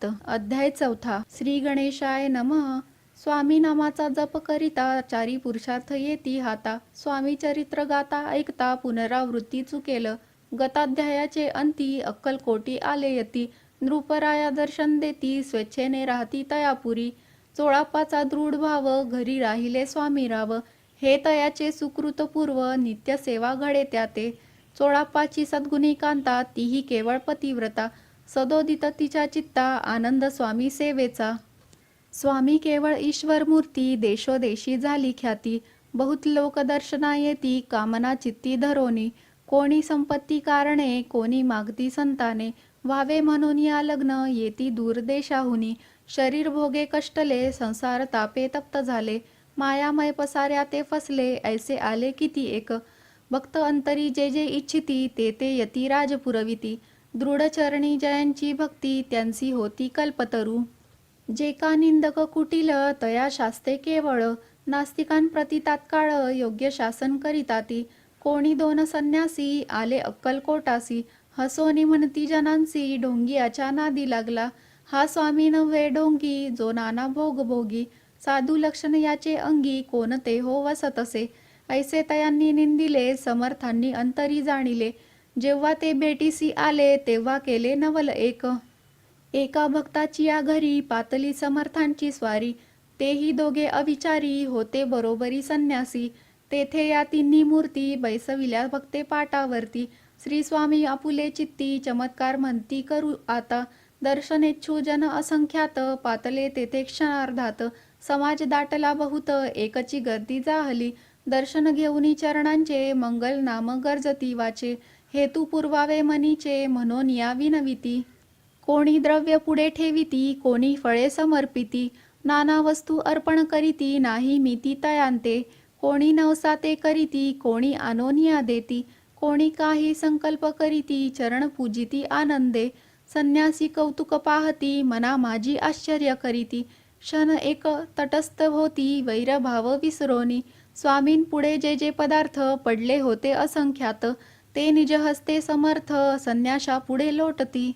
समाप्त. अध्याय 4. श्री गणेशाय नमः. स्वामी नामाचा जप करिता चारी पुरुषार्थ येती हाता. स्वामी चरित्र गाता ऐकता पुनरावृत्ती चुकेल. गताध्यायाचे अंती अक्कलकोटी आले यती. नृपराया दर्शन देती स्वेच्छेने राहती तयापुरी. चोळाप्पाचा दृढ भाव घरी राहिले स्वामी राव. हे तयाचे सुकृत पूर्व नित्य सेवा घडे त्याते. चोळाप्पाची सद्गुणी कांता तीही केवळ पतिव्रता. सदोदित तिच्या चित्ता आनंद स्वामी सेवेचा. स्वामी केवळ ईश्वर मूर्ती देशोदेशी झाली ख्याती. बहुत लोक दर्शना येती कामना चित्ती धरोनी. कोणी संपत्ती कारणे कोणी मागती संताने. व्हावे म्हणून या लग्न येती दूर देशाहुनी. शरीर भोगे कष्टले संसार तापे तप्त झाले. मायामय पसाऱ्या ते फसले ऐसे आले किती एक. भक्त अंतरी जे जे इच्छिती ते ते यती राज पुरविती. दृढचरणी जयांची भक्ती त्यांची होती कल्पतरू. जे का निंदक कुटील तया शास्ते केवळ. नास्तिकांप्रती तात्काळ योग्य शासन करिताती. कोणी दोन संन्यासी आले अक्कलकोटासी. हसोनी म्हणती जनांसी ढोंगियाच्या नादी लागला. हा स्वामी नव्हे ढोंगी जो नाना भोग भोगी. साधू लक्षण याचे अंगी कोणते हो वसतसे. ऐसे तयांनी निंदिले समर्थांनी अंतरी जाणिले. जेव्हा ते भेटीसी आले तेव्हा केले नवल एक. एका भक्ताची या घरी पातली समर्थांची स्वारी. तेही दोघे अविचारी होते बरोबरी संन्यासी. तेथे या तिन्ही मूर्ती बैसविल्या भक्ते पाटावरती. श्री स्वामी आपुले चित्ती चमत्कार म्हणती करू आता. दर्शनेच्छू जन असंख्यात पातले तेथे क्षणार्धात. समाज दाटला बहुत एकची गर्दी जाहली. दर्शन घेऊनी चरणांचे मंगल नाम गर्जती वाचे. हेतू पुरवावे मनीचे म्हणून या विनविती. कोणी द्रव्य पुढे ठेविती कोणी फळे समर्पिती. नाना वस्तू अर्पण करीती नाही मिती तयांते. कोणी नवसाते करीती कोणी आनोनिया देती. कोणी काही संकल्प करीती चरण पूजिती आनंदे. संन्यासी कौतुक पाहती मना माझी आश्चर्य करीती. क्षण एक तटस्थ होती वैरभाव विसरोनी. स्वामींपुढे जे जे पदार्थ पडले होते असंख्यात ते निज हस्ते समर्थ संन्याशा पुढे लोटती.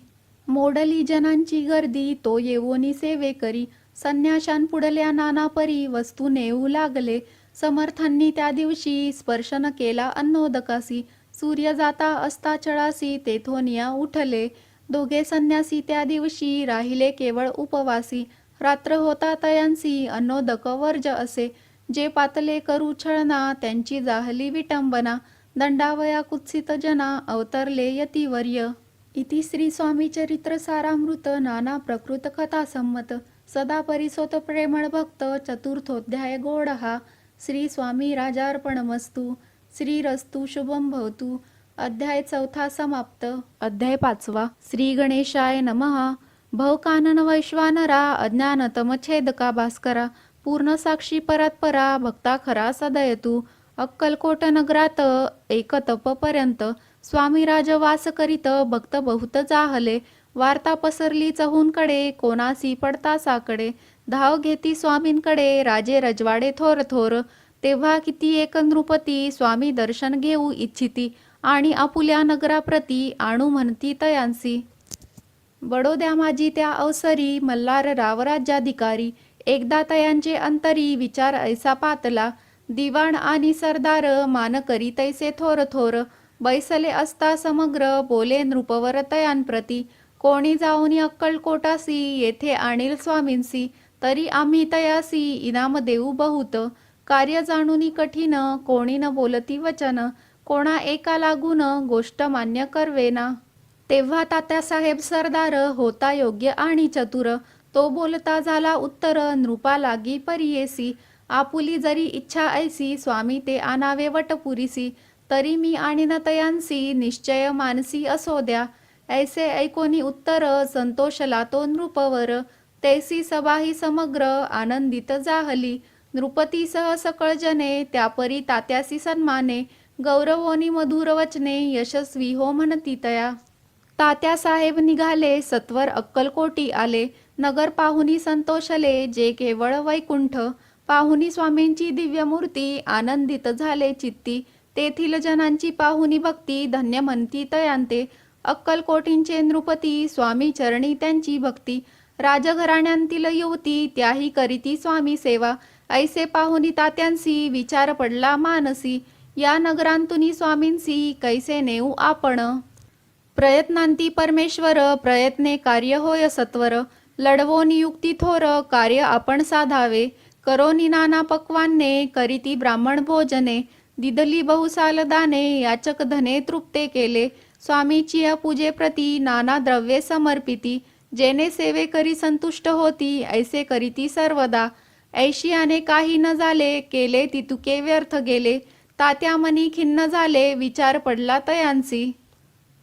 मोडली जनांची गर्दी तो येवोनी सेवे करी. संन्याशांपुढल्या नाना परी वस्तू नेऊ लागले. समर्थांनी त्या दिवशी स्पर्शन केला अन्नोदकासी. सूर्य जाता असता चळासी तेथोनिया उठले. दोघे संन्यासी त्या दिवशी राहिले केवळ उपवासी. रात्र होता तयांसी अन्नोदक वर्ज असे. जे पातले करू छळना त्यांची जाहली विटंबना. दंडावया कुत्सित जना अवतरले यतिवर्य. इति श्री स्वामी चरित्र सारामृत नाना प्रकृत कथा संमत. सदा परिसोत प्रेमळ भक्त चतुर्थोध्याय गोड हा. श्री स्वामी राजार्पणमस्तु. श्रीरस्तु शुभम भवतु. अध्याय 4 समाप्त. अध्याय 5. श्री गणेशाय नमः. भवकानन वैश्वानरा अज्ञानतम छेदका भास्करा. पूर्ण साक्षी परात्परा भक्ता खरा सदयतु. अक्कलकोट नगरात एक तपपर्यंत स्वामी राज वास करीत भक्त बहुत जाहले. वार्ता पसरली चहूंकडे कोणासी पडता साकडे. धाव घेती स्वामींकडे राजे रजवाडे थोर थोर. तेव्हा किती एक नृपती स्वामी दर्शन घेऊ इच्छिती. आणि आपुल्या नगराप्रती आणू म्हणती तयांसी. बडोद्या माझी त्या अवसरी मल्हार राव राज्याधिकारी. एकदा तयांचे अंतरी विचार ऐसा पातला. दिवाण आणि सरदार मान करी तैसे थोर थोर. बैसले असता समग्र बोले नृपवर तयांप्रती. कोणी जाऊनी अक्कलकोटासी येथे आणील स्वामींसी. तरी आम्ही तयासी इनाम देऊ बहुत. कार्य जाणूनी कठीण कोणी न बोलती वचन. कोणा एका लागून गोष्ट मान्य करवेना. तेव्हा तात्यासाहेब सरदार होता योग्य आणि चतुर. तो बोलता झाला उत्तर नृपा लागी परियेसी. आपुली जरी इच्छा ऐसी स्वामी ते आणावे वटपुरीसी. तरी मी आणीन तयांसी निश्चय मानसी असो द्या. ऐसे ऐकोनी उत्तर संतोषला तो नृपवर. तैसी सभाही समग्र आनंदित जाहली. नृपतीसह सकळ जने त्यापरी तात्यासी सन्माने. गौरवोनी मधुर वचने यशस्वी हो म्हणती तया. तात्यासाहेब निघाले सत्वर अक्कलकोटी आले. नगर पाहुनी संतोषले जे केवळ वैकुंठ. पाहुनी स्वामींची दिव्य मूर्ती आनंदित झाले चित्ती. तेथील जनांची पाहुनी भक्ती धन्य म्हणती तयांते. अक्कलकोटींचे नृपती स्वामी चरणी त्यांची भक्ती. राजघराण्यांतील युवती त्याही करीती स्वामी सेवा. ऐसे पाहुनी तात्यांसी विचार पडला मानसी. या नगरांतुनी स्वामींसी कैसे नेऊ आपण. प्रयत्नांती परमेश्वर प्रयत्ने कार्य होय सत्वर. लढवोनी युक्ती थोर कार्य आपण साधावे. करोनी नाना पक्वान्ने करीती ब्राह्मण भोजने. दिदली बहुसाल दाने याचक धने तृप्ते केले. स्वामीची या पूजेप्रती नाना द्रव्ये समर्पिती. जेने सेवे करी संतुष्ट होती ऐसे करीती सर्वदा. ऐशियाने काही न झाले केले ती तुके व्यर्थ गेले. तात्या मनी खिन्न झाले विचार पडला तयांसी.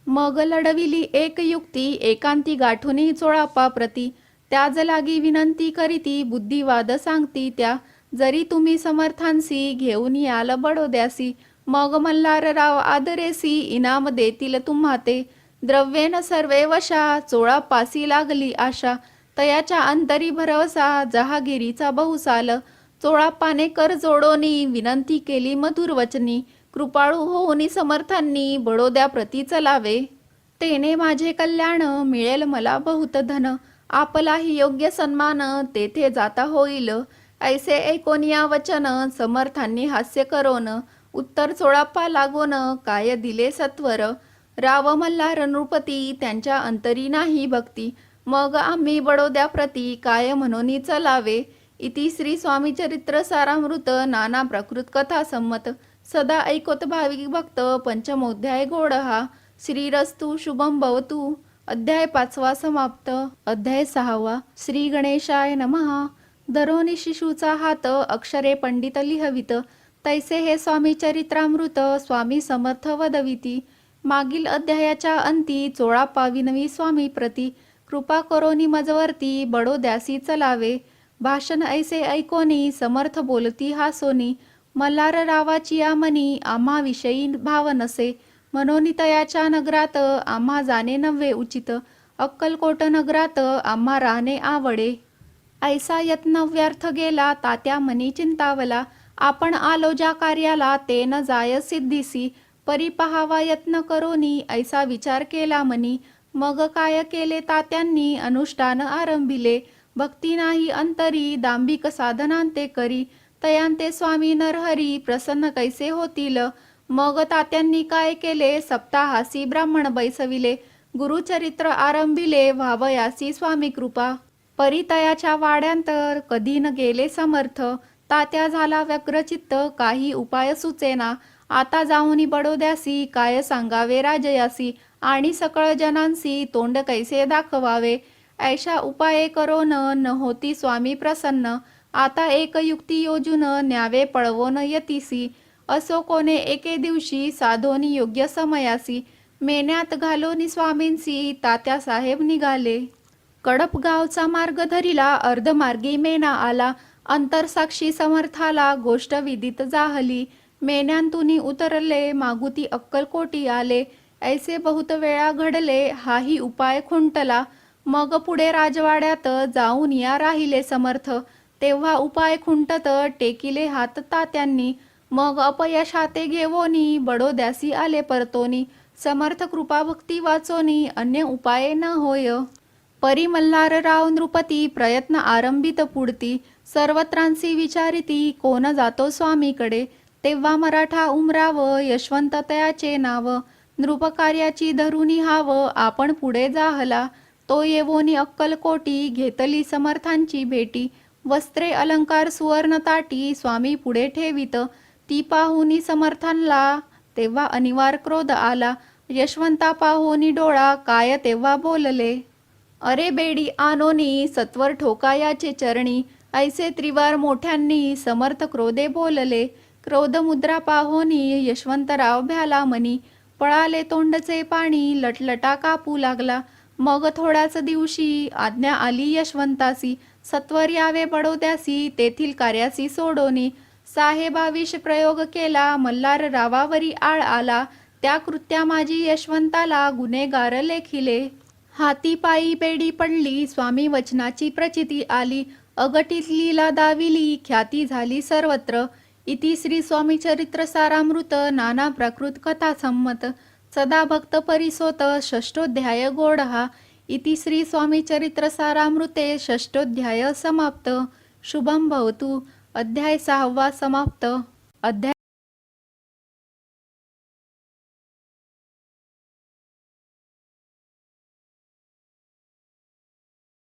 मग लढविली एक युक्ती एकांती गाठुनी चोळापा प्रती. त्याज लागी विनंती करीती बुद्धिवाद सांगती त्या. जरी तुम्ही समर्थांसी घेऊन याल बडोद्यासी. मग मल्हारराव आदरेसी इनाम देतील तुम्हा ते. द्रव्येन सर्वे वशा चोळापासी लागली आशा. तयाच्या अंतरी भरवसा जहागिरीचा बहुसाल. चोळापाने कर जोडोनी विनंती केली मधुर वचनी. कृपाळू होऊनी समर्थांनी बडोद्या प्रती चलावे. तेने माझे कल्याण मिळेल मला बहुत धन. आपलाही योग्य सन्मान तेथे जाता होईल. ऐसे ऐकोन या वचन समर्थांनी हास्य करोन. उत्तर चोळाप्पा लागोन काय दिले सत्वर. राव मल्हार नृपती त्यांच्या अंतरी नाही भक्ती. मग आम्ही बडोद्या प्रती काय म्हणून चलावे. इति श्री स्वामी चरित्र सारामृत नाना प्रकृत कथा संमत. सदा ऐकोत भाविक भक्त पंचमोध्याय गोड हा. श्रीरस्तु शुभम भवतु. अध्याय 5 समाप्त. अध्याय 6. श्री गणेशाय नमः. धरोनी शिशूचा हात अक्षरे पंडित लिहवित. तैसे हे स्वामी चरित्रामृत स्वामी समर्थ वदविती. मागील अध्यायाच्या अंती चोळापा विनवी स्वामी प्रती. कृपा करोनी मजवरती बडोद्यासी चलावे. भाषण ऐसे ऐकोनी समर्थ बोलती हासोनी. मल्हाररावाची या मनी आम्हा विषयी भाव नसे. मनोनी तयाच्या नगरात आम्हा जाणे नव्हे उचित. अक्कलकोट नगरात आम्हा राहणे आवडे. ऐसा यत्न व्यर्थ गेला तात्या मनी चिंतावला. आपण आलो ज्या कार्याला ते न जाय सिद्धीसी. परी पहावा यत्न करोनी ऐसा विचार केला मनी. मग काय केले तात्यांनी अनुष्ठान आरंभिले. भक्ती नाही अंतरी दांभिक साधनांते करी. तयांते स्वामी नरहरी प्रसन्न कैसे होतील. मग तात्यांनी काय केले सप्ताहासी ब्राह्मण बैसविले. गुरुचरित्र आरंभिले व्हावयासी स्वामी कृपा. परितयाच्या वाड्यांतर कधी न गेले समर्थ. तात्या झाला व्यग्रचित्त काही उपाय सुचेना. आता जाऊनी बडोद्यासी काय सांगावे राजयासी. आणि सकळ जनांसी तोंड कैसे दाखवावे. ऐशा उपाये करोन न होती स्वामी प्रसन्न. आता एक युक्ती योजून न्यावे पळवोन यतीसी. असो कोणे एके दिवशी साधोनी योग्य समयासी. मेन्यात घालोनी स्वामींसी तात्या साहेब निघाले. कडप गावचा मार्ग धरिला अर्धमार्गी मेना आला. अंतरसाक्षी समर्थाला गोष्ट विदित जाहली. मेन्यांतुनी उतरले मागुती अक्कलकोटी आले. ऐसे बहुत वेळा घडले हाही उपाय खुंटला. मग पुढे राजवाड्यात जाऊन या राहिले समर्थ. तेव्हा उपाय खुंटत टेकिले हात तात्यांनी. मग अपयशाते घेवोनी बडोद्यासी आले परतोनी. समर्थ कृपा भक्ती वाचोनी अन्य उपाय न होय. परी मल्हारराव नृपती प्रयत्न आरंभित पुढती. सर्वत्रांसी विचारिती कोण जातो स्वामीकडे. तेव्हा मराठा उमराव यशवंत तयाचे नाव. नृपकार्याची धरुनी हाव आपण पुढे जाहला. तो येवोनी अक्कलकोटी घेतली समर्थांची भेटी. वस्त्रे अलंकार सुवर्ण ताटी स्वामी पुढे ठेवित. ती पाहुनी समर्थांना तेव्हा अनिवार क्रोध आला. यशवंता पाहुनी डोळा काय तेव्हा बोलले. अरे बेडी आनोनी सत्वर ठोकायाचे चरणी. ऐसे त्रिवार मोठ्यांनी समर्थ क्रोधे बोलले. क्रोध मुद्रा पाहोनी यशवंतराव भ्याला मनी. पळाले तोंडचे पाणी लटलटा कापू लागला. मग थोड्याच दिवशी आज्ञा आली यशवंतासी. सत्वर यावे बडोद्यासी तेथील कार्यासी सोडोनी. साहेबाविष प्रयोग केला मल्हार रावावरी आळ आला. त्या कृत्या माझी यशवंताला गुन्हेगार लेखिले. हाती पायी बेडी पडली स्वामी वचनाची प्रचिती आली. अगटीत लीला दाविली ख्याती झाली सर्वत्र. इति श्री स्वामी चरित्र सारामृत नाना प्रकृत कथा संमत. सदा भक्त परिसोत षष्ठोध्याय गोड हा. इति श्री स्वामी चरित्र सारामृते षष्ठोऽध्याय समाप्त. शुभम भवतु. अध्याय 6 समाप्त. अध्याय